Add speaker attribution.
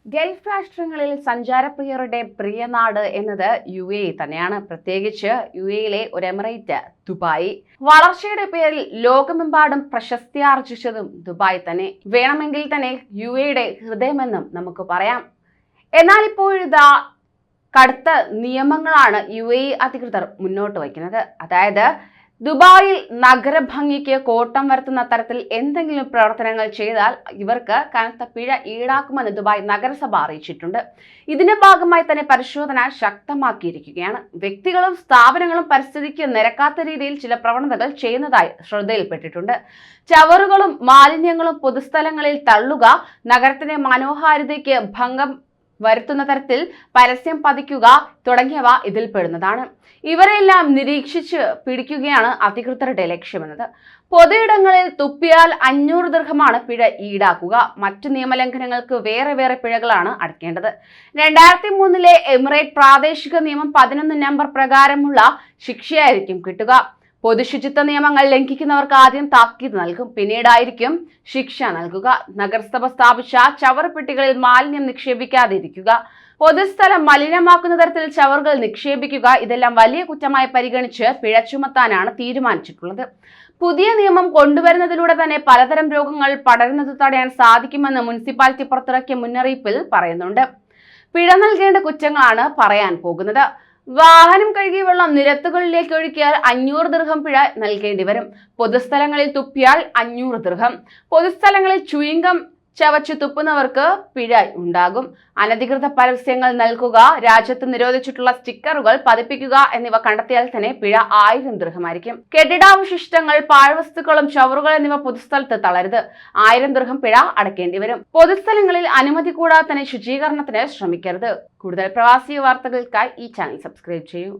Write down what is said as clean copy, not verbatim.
Speaker 1: Gulf രാഷ്ട്രങ്ങളിൽ സഞ്ചാരപ്രിയരുടെ പ്രിയ നാട് എന്നത് UAE തന്നെയാണ്. പ്രത്യേകിച്ച് UAEയിലെ ഒരു എമിറേറ്റ് ദുബായ്. വളർച്ചയുടെ പേരിൽ ലോകമെമ്പാടും പ്രശസ്തി ആർജിച്ചതും ദുബായ് തന്നെ. വേണമെങ്കിൽ തന്നെ UAEയുടെ ഹൃദയമെന്നും നമുക്ക് പറയാം. എന്നാൽ ഇപ്പോഴിതാ കടുത്ത നിയമങ്ങളാണ് UAE അധികൃതർ മുന്നോട്ട് വയ്ക്കുന്നത്. അതായത് ദുബായിൽ നഗരഭംഗിക്ക് കോട്ടം വരുത്തുന്ന തരത്തിൽ എന്തെങ്കിലും പ്രവർത്തനങ്ങൾ ചെയ്താൽ ഇവർക്ക് കനത്ത പിഴ ഈടാക്കുമെന്ന് ദുബായ് നഗരസഭ അറിയിച്ചിട്ടുണ്ട്. ഇതിന്റെ ഭാഗമായി തന്നെ പരിശോധന ശക്തമാക്കിയിരിക്കുകയാണ്. വ്യക്തികളും സ്ഥാപനങ്ങളും പരിസ്ഥിതിക്ക് നിരക്കാത്ത രീതിയിൽ ചില പ്രവണതകൾ ചെയ്യുന്നതായി ശ്രദ്ധയിൽപ്പെട്ടിട്ടുണ്ട്. ചവറുകളും മാലിന്യങ്ങളും പൊതുസ്ഥലങ്ങളിൽ തള്ളുക, നഗരത്തിന്റെ മനോഹാരിതയ്ക്ക് ഭംഗം വരുത്തുന്ന തരത്തിൽ പരസ്യം പതിക്കുക തുടങ്ങിയവ ഇതിൽപ്പെടുന്നതാണ്. ഇവരെല്ലാം നിരീക്ഷിച്ച് പിടിക്കുകയാണ് അധികൃതരുടെ ലക്ഷ്യമെന്നത്. പൊതുയിടങ്ങളിൽ തുപ്പിയാൽ 500 ദിർഹമാണ് പിഴ ഈടാക്കുക. മറ്റു നിയമലംഘനങ്ങൾക്ക് വേറെ പിഴകളാണ് അടയ്ക്കേണ്ടത്. 2003 എമിറേറ്റ് പ്രാദേശിക നിയമം 11 നമ്പർ പ്രകാരമുള്ള ശിക്ഷയായിരിക്കും കിട്ടുക. പൊതുശുചിത്വ നിയമങ്ങൾ ലംഘിക്കുന്നവർക്ക് ആദ്യം താക്കീത് നൽകും, പിന്നീടായിരിക്കും ശിക്ഷ നൽകുക. നഗരസഭ സ്ഥാപിച്ച ചവറുപെട്ടികളിൽ മാലിന്യം നിക്ഷേപിക്കാതിരിക്കുക, പൊതുസ്ഥലം മലിനമാക്കുന്ന തരത്തിൽ ചവറുകൾ നിക്ഷേപിക്കുക, ഇതെല്ലാം വലിയ കുറ്റമായി പരിഗണിച്ച് പിഴ ചുമത്താനാണ് തീരുമാനിച്ചിട്ടുള്ളത്. പുതിയ നിയമം കൊണ്ടുവരുന്നതിലൂടെ തന്നെ പലതരം രോഗങ്ങൾ പടരുന്നത് തടയാൻ സാധിക്കുമെന്ന് മുനിസിപ്പാലിറ്റി പുറത്തിറക്കിയ മുന്നറിയിപ്പിൽ പറയുന്നുണ്ട്. പിഴ നൽകേണ്ട കുറ്റങ്ങളാണ് പറയാൻ പോകുന്നത്. വാഹനം കഴുകിയ വെള്ളം നിരത്തുകളിലേക്ക് ഒഴുക്കിയാൽ 500 ദിർഹം പിഴ നൽകേണ്ടി വരും. പൊതുസ്ഥലങ്ങളിൽ തുപ്പിയാൽ 500 ദിർഹം. പൊതുസ്ഥലങ്ങളിൽ ചുയിങ്കം ചവച്ചു തുപ്പുന്നവർക്ക് പിഴ ഉണ്ടാകും. അനധികൃത പരസ്യങ്ങൾ നൽകുക, രാജ്യത്ത് നിരോധിച്ചിട്ടുള്ള സ്റ്റിക്കറുകൾ പതിപ്പിക്കുക എന്നിവ കണ്ടെത്തിയാൽ തന്നെ പിഴ 1000 ദിർഹമായിരിക്കും. കെട്ടിടാവശിഷ്ടങ്ങൾ, പാഴ്വസ്തുക്കളും ചവറുകൾ എന്നിവ പൊതുസ്ഥലത്ത് തള്ളരുത്. 1000 ദിർഹം പിഴ അടയ്ക്കേണ്ടി വരും. പൊതുസ്ഥലങ്ങളിൽ അനുമതി കൂടാതെ തന്നെ ശുചീകരണത്തിന് ശ്രമിക്കരുത്. കൂടുതൽ പ്രവാസി വാർത്തകൾക്കായി ഈ ചാനൽ സബ്സ്ക്രൈബ് ചെയ്യൂ.